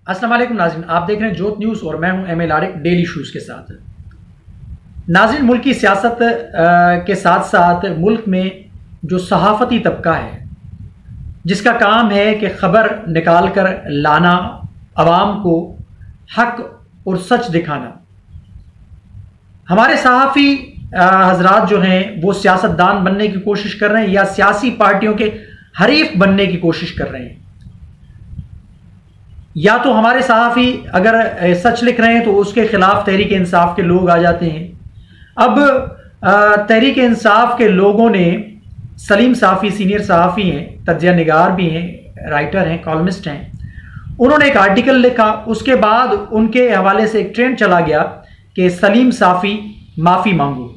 अस्सलाम वालेकुम नाज़रीन, आप देख रहे हैं जोत न्यूज़ और मैं हूं M L Arif daily shoes के साथ। नाज़रीन, मुल्क की सियासत के साथ साथ मुल्क में जो सहाफ़ती तबका है जिसका काम है कि ख़बर निकाल कर लाना, अवाम को हक और सच दिखाना, हमारे सहाफ़ी हजरात जो हैं वो सियासतदान बनने की कोशिश कर रहे हैं या सियासी पार्टियों के हरीफ बनने की कोशिश कर रहे हैं। या तो हमारे सहाफ़ी अगर सच लिख रहे हैं तो उसके खिलाफ तहरीक इंसाफ के लोग आ जाते हैं। अब तहरीक इंसाफ के लोगों ने सलीम साफ़ी सीनियर सहाफ़ी हैं, तज्ज़िया निगार भी हैं, राइटर हैं, कॉलमिस्ट हैं, उन्होंने एक आर्टिकल लिखा। उसके बाद उनके हवाले से एक ट्रेंड चला गया कि सलीम साफ़ी माफ़ी मांगो।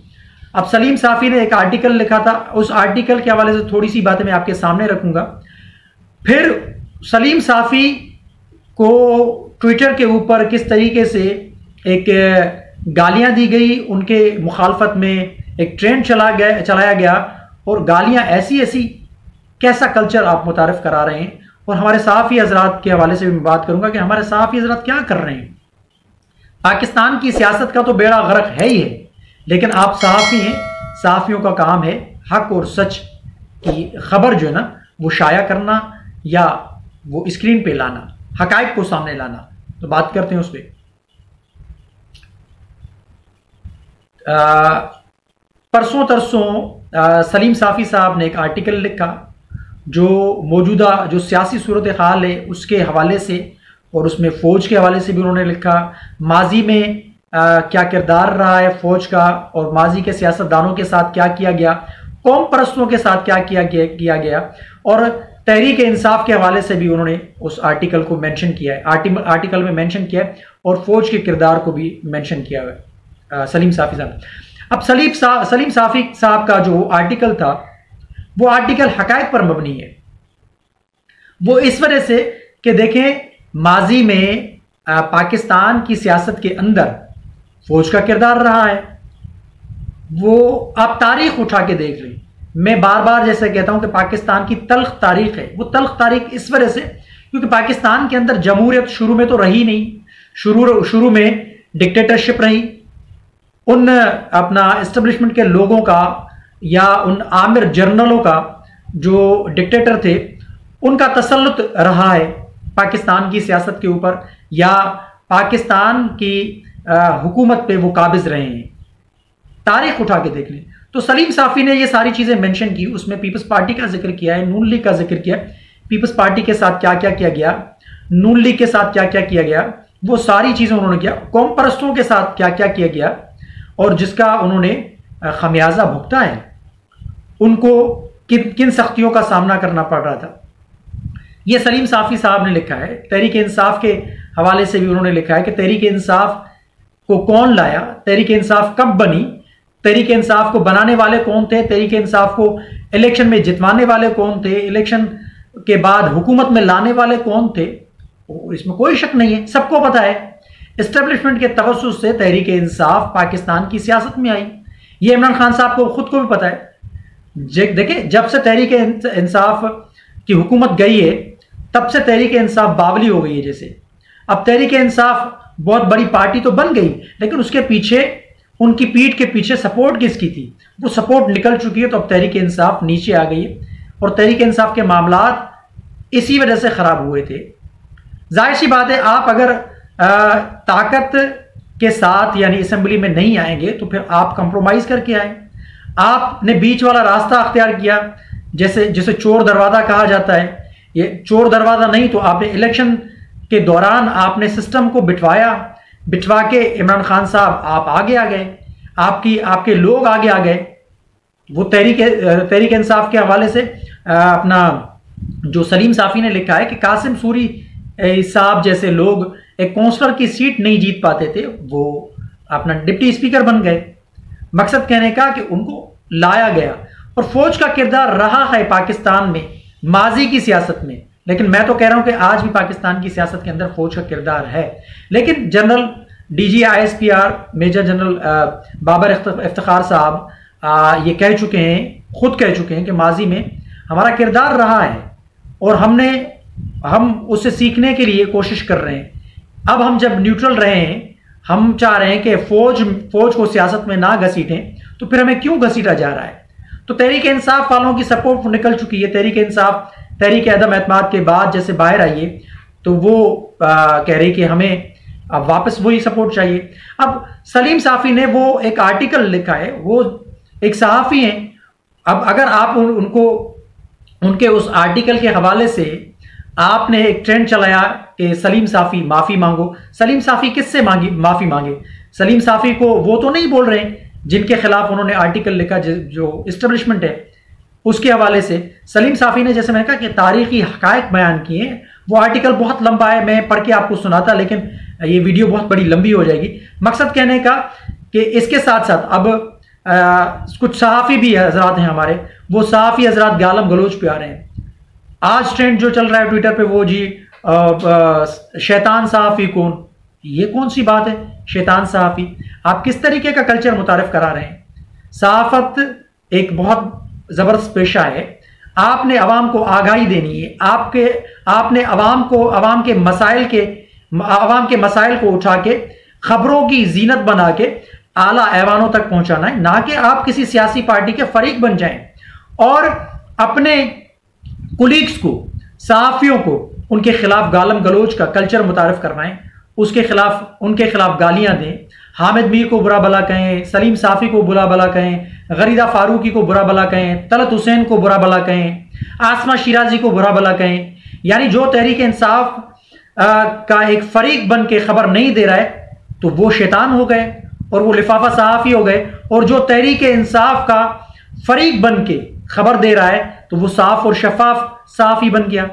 अब सलीम साफ़ी ने एक आर्टिकल लिखा था, उस आर्टिकल के हवाले से थोड़ी सी बातें मैं आपके सामने रखूंगा। फिर सलीम साफ़ी को ट्विटर के ऊपर किस तरीके से एक गालियां दी गई, उनके मुखालफत में एक ट्रेंड चलाया गया और गालियां ऐसी ऐसी, कैसा कल्चर आप मुतारिफ करा रहे हैं। और हमारे सहाफ़ी हजरात के हवाले से भी मैं बात करूंगा कि हमारे सहाफ़ी हजरात क्या कर रहे हैं। पाकिस्तान की सियासत का तो बेड़ा गर्क है ही है, लेकिन आप सहाफ़ी हैं, सहाफ़ियों का काम है हक और सच की खबर जो है ना वो शाया करना या वो स्क्रीन पे लाना, हकायक को सामने लाना। तो बात करते हैं उस पर। परसों तरसों सलीम साफ़ी साहब ने एक आर्टिकल लिखा जो मौजूदा जो सियासी सूरत हाल है उसके हवाले से, और उसमें फ़ौज के हवाले से भी उन्होंने लिखा। माजी में क्या किरदार रहा है फ़ौज का और माजी के सियासतदानों के साथ क्या किया गया, कौम परस्तों के साथ क्या किया गया और तहरीक इंसाफ के हवाले से भी उन्होंने उस आर्टिकल को मेंशन किया है, आर्टिकल में मेंशन किया है और फौज के किरदार को भी मेंशन किया है सलीम साफ़ी साहब। अब सलीम साफ़ी साहब का जो आर्टिकल था वो आर्टिकल हकायक पर मबनी है। वो इस वजह से कि देखें, माजी में पाकिस्तान की सियासत के अंदर फौज का किरदार रहा है। वो आप तारीख उठा के देख लें। मैं बार बार जैसे कहता हूं कि पाकिस्तान की तल्ख तारीख है। वो तल्ख तारीख इस वजह से क्योंकि पाकिस्तान के अंदर जमहूरियत शुरू में तो रही नहीं। शुरू में डिक्टेटरशिप रही। उन अपना एस्टेब्लिशमेंट के लोगों का या उन आमिर जर्नलों का जो डिक्टेटर थे उनका तसल्लुत रहा है पाकिस्तान की सियासत के ऊपर, या पाकिस्तान की हुकूमत पे वो काबिज रहे हैं। तारीख उठा के देख लें तो सलीम साफ़ी ने ये सारी चीज़ें मेंशन की। उसमें पीपल्स पार्टी का जिक्र किया है, नून लीग का जिक्र किया, पीपल्स पार्टी के साथ क्या क्या किया गया, नून लीग के साथ क्या क्या किया गया, वो सारी चीज़ें उन्होंने किया। कौम परस्तों के साथ क्या क्या किया गया और जिसका उन्होंने खमियाजा भुगता है, उनको किन किन सख्तियों का सामना करना पड़ रहा था, ये सलीम साफ़ी साहब ने लिखा है। तहरीक इंसाफ के हवाले से भी उन्होंने लिखा है कि तहरीक इंसाफ को कौन लाया, तहरीक इंसाफ कब बनी, तहरीक इंसाफ को बनाने वाले कौन थे, तहरीक इंसाफ को इलेक्शन में जितवाने वाले कौन थे, इलेक्शन के बाद हुकूमत में लाने वाले कौन थे। इसमें कोई शक नहीं है, सबको पता है। एस्टेब्लिशमेंट के तवस्सुस से तहरीक इंसाफ पाकिस्तान की सियासत में आई, ये इमरान खान साहब को खुद को भी पता है। देखिए, जब से तहरीक इंसाफ की हुकूमत गई है तब से तहरीक इंसाफ बावली हो गई है। जैसे अब तहरीक इंसाफ बहुत बड़ी पार्टी तो बन गई, लेकिन उसके पीछे, उनकी पीठ के पीछे सपोर्ट किसकी थी, वो सपोर्ट निकल चुकी है। तो अब तहरीक इंसाफ नीचे आ गई है और तहरीक इंसाफ के मामलात इसी वजह से खराब हुए थे। जाहिर सी बात है, आप अगर ताकत के साथ यानी असेंबली में नहीं आएंगे तो फिर आप कंप्रोमाइज करके आए। आपने बीच वाला रास्ता अख्तियार किया, जिसे चोर दरवाजा कहा जाता है। ये चोर दरवाजा नहीं, तो आपने इलेक्शन के दौरान आपने सिस्टम को बिठवा के इमरान खान साहब आप आगे आ गए, आपके लोग आगे आ गए। वो तहरीक इंसाफ के हवाले से अपना जो सलीम साफ़ी ने लिखा है कि कासिम सूरी साहब जैसे लोग एक काउंसलर की सीट नहीं जीत पाते थे, वो अपना डिप्टी स्पीकर बन गए। मकसद कहने का कि उनको लाया गया। और फौज का किरदार रहा है पाकिस्तान में माजी की सियासत में, लेकिन मैं तो कह रहा हूं कि आज भी पाकिस्तान की सियासत के अंदर फौज का किरदार है। लेकिन general DG ISPR major general Babar Iftikhar साहब ये खुद कह चुके हैं कि माजी में हमारा किरदार रहा है और हम उससे सीखने के लिए कोशिश कर रहे हैं अब हम जब न्यूट्रल रहे हैं, हम चाह रहे हैं कि फौज को सियासत में ना घसीटें, तो फिर हमें क्यों घसीटा जा रहा है? तो तहरीक इंसाफ वालों की सपोर्ट निकल चुकी है। तहरीक इंसाफ तहरीक अदम एतमाद के बाद जैसे बाहर आई है, तो वो कह रही कि हमें अब वापस वही सपोर्ट चाहिए। अब सलीम साफी ने वो एक आर्टिकल लिखा है, वो एक सहाफ़ी हैं। अब अगर आप उनके उस आर्टिकल के हवाले से आपने एक ट्रेंड चलाया कि सलीम साफी माफ़ी मांगो, सलीम साफी किससे माफ़ी मांगे? सलीम साफी को वो तो नहीं बोल रहे हैं जिनके खिलाफ उन्होंने आर्टिकल लिखा, जो इस्टेब्लिशमेंट है उसके हवाले से। सलीम साफी ने, जैसे मैंने कहा कि तारीखी हकायक बयान किए हैं। वो आर्टिकल बहुत लंबा है, मैं पढ़ के आपको सुनाता, लेकिन ये वीडियो बहुत बड़ी लंबी हो जाएगी। मकसद कहने का कि इसके साथ साथ अब कुछ सहाफ़ी भी हजरात हैं हमारे, वो सहाफ़ी हजरात गालम गलोच पे आ रहे हैं। आज ट्रेंड जो चल रहा है ट्विटर पे, वो जी शैतान सहाफ़ी कौन? ये कौन सी बात है शैतान सहाफ़ी? आप किस तरीके का कल्चर मुतारिफ करा रहे हैं? सहाफ़त एक बहुत ज़बरदस्त पेशा है। आपने अवाम को आगाही देनी है, आपने अवाम के मसाइल को उठा के खबरों की जीनत बना के आला ऐवानों तक पहुंचाना है, ना कि आप किसी सियासी पार्टी के फरीक बन जाएं और अपने कुलीग्स को, सहाफ़ियों को उनके खिलाफ गालम गलोच का कल्चर मुतारिफ करवाएं, उनके खिलाफ गालियां दें, हामिद मीर को बुरा भला कहें, सलीम साफी को बुरा भला कहें, गरीदा फारूकी को बुरा भला कहें, तलत हुसैन को बुरा भला कहें, आसमा शिराजी को बुरा भला कहें। यानी जो तहरीक इंसाफ का एक फरीक बन के खबर नहीं दे रहा है, तो वो शैतान हो गए और वो लिफाफा सहाफ़ी हो गए, और जो तहरीक इंसाफ का फरीक बन के खबर दे रहा है, तो वो साफ और शफाफ सहाफ़ी बन गया।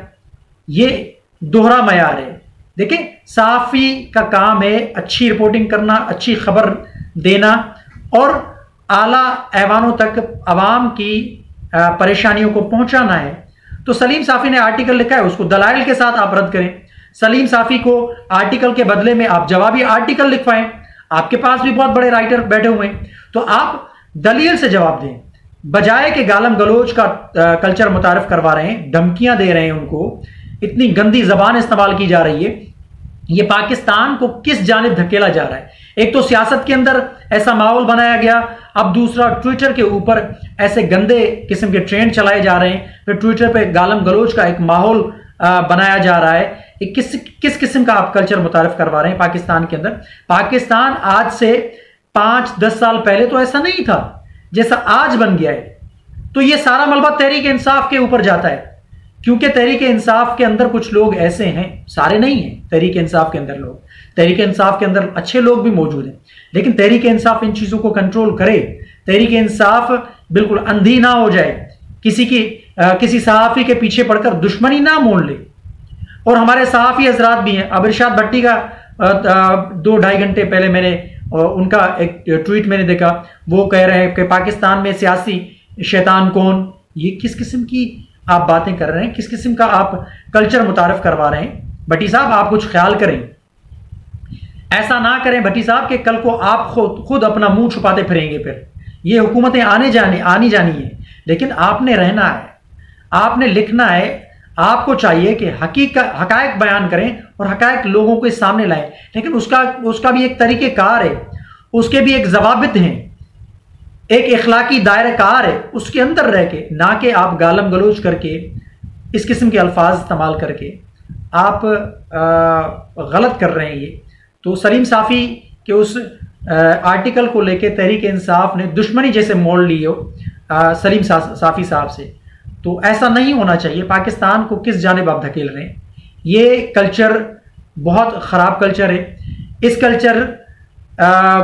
ये दोहरा मयार है। देखें, सहाफ़ी का काम है अच्छी रिपोर्टिंग करना, अच्छी खबर देना और आला ऐवानों तक अवाम की परेशानियों को पहुंचाना है। तो सलीम साफी ने आर्टिकल लिखा है, उसको दलाइल के साथ आप रद्द करें। सलीम साफी को आर्टिकल के बदले में आप जवाबी आर्टिकल लिखवाएं। आपके पास भी बहुत बड़े राइटर बैठे हुए हैं, तो आप दलील से जवाब दें, बजाय के गालम गलोच का कल्चर मुतारिफ करवा रहे हैं, धमकियां दे रहे हैं उनको, इतनी गंदी जबान इस्तेमाल की जा रही है। ये पाकिस्तान को किस जानिब धकेला जा रहा है? एक तो सियासत के अंदर ऐसा माहौल बनाया गया, अब दूसरा ट्विटर के ऊपर ऐसे गंदे किस्म के ट्रेंड चलाए जा रहे हैं, फिर ट्विटर पे गालम गलोच का एक माहौल बनाया जा रहा है। किस किस्म का आप कल्चर मुतारिफ करवा रहे हैं पाकिस्तान के अंदर? पाकिस्तान आज से 5-10 साल पहले तो ऐसा नहीं था जैसा आज बन गया है। तो ये सारा मलबा तहरीक इंसाफ के ऊपर जाता है, क्योंकि तहरीक इंसाफ के अंदर कुछ लोग ऐसे हैं, सारे नहीं हैं तहरीक इंसाफ के अंदर लोग, तहरीक इंसाफ के अंदर अच्छे लोग भी मौजूद हैं, लेकिन तहरीक इंसाफ इन चीज़ों को कंट्रोल करे। तहरीक इंसाफ बिल्कुल अंधी ना हो जाए, किसी सहाफ़ी के पीछे पड़कर दुश्मनी ना मोड़ ले। और हमारे सहाफ़ी हजरात भी हैं। अब इरशाद भट्टी का 2-2.5 घंटे पहले मैंने उनका एक ट्वीट मैंने देखा, वो कह रहे हैं कि पाकिस्तान में सियासी शैतान कौन? ये किस किस्म की आप बातें कर रहे हैं, किस किस्म का आप कल्चर मुतारिफ करवा रहे हैं? भट्टी साहब, आप कुछ ख्याल करें, ऐसा ना करें भट्टी साहब कि कल को आप खुद अपना मुंह छुपाते फिरेंगे। फिर ये हुकूमतें आनी जानी है, लेकिन आपने रहना है, आपने लिखना है। आपको चाहिए कि हकायक बयान करें और हकायक लोगों के सामने लाएं, लेकिन उसका भी एक तरीक़ेकार है, उसके भी एक जवाबित हैं, एक इखलाकी दायरा-कार है, उसके अंदर रह के, ना कि आप गालम गलोच करके इस किस्म के अल्फाज इस्तेमाल करके आप गलत कर रहे हैं। ये तो सलीम साफ़ी के उस आर्टिकल को लेके तहरीक इंसाफ ने दुश्मनी जैसे मोड़ ली हो सलीम साफ़ी साहब से, तो ऐसा नहीं होना चाहिए। पाकिस्तान को किस जानिब आप धकेल रहे हैं? ये कल्चर बहुत ख़राब कल्चर है। इस कल्चर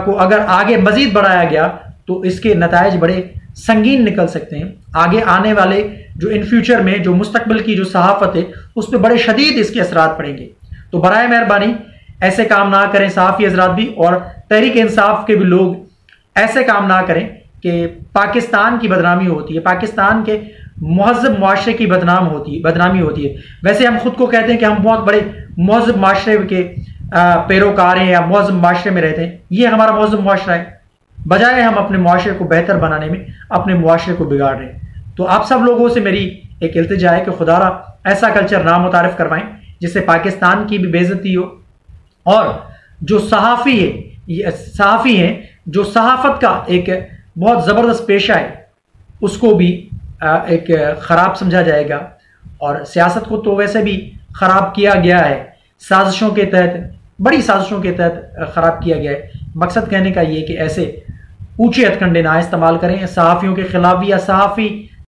को अगर आगे मज़ीद बढ़ाया गया तो इसके नताइज बड़े संगीन निकल सकते हैं। आगे आने वाले जो इन फ्यूचर में जो मुस्तकबिल की जो सहाफ़त है, उस पर बड़े शदीद इसके असरात पड़ेंगे। तो बराए मेहरबानी ऐसे काम ना करें, सहाफ़ी हजरात भी और तहरीक इंसाफ के भी लोग ऐसे काम ना करें कि पाकिस्तान की बदनामी होती है, पाकिस्तान के महज़ब मुआशरे की बदनामी होती है। वैसे हम खुद को कहते हैं कि हम बहुत बड़े महज़ब मुआशरे के पैरोकार हैं या महज़ब मुआशरे में रहते हैं। ये हमारा महज़ब मुआशरा है, बजाय हम अपने मुआशरे को बेहतर बनाने में अपने मुआशरे को बिगाड़ रहे हैं। तो आप सब लोगों से मेरी एक इल्तिजा है कि खुदारा ऐसा कल्चर ना मुतारिफ करवाएं जिससे पाकिस्तान की भी बेइज्जती हो और जो सहाफ़ी हैं जो सहाफ़त का एक बहुत ज़बरदस्त पेशा है उसको भी एक ख़राब समझा जाएगा। और सियासत को तो वैसे भी ख़राब किया गया है, साजिशों के तहत, बड़ी साजिशों के तहत ख़राब किया गया है। मकसद कहने का ये कि ऐसे ऊंचे हथकंडे ना इस्तेमाल करें सहाफ़ियों के ख़िलाफ़ भी, या सहाफ़ी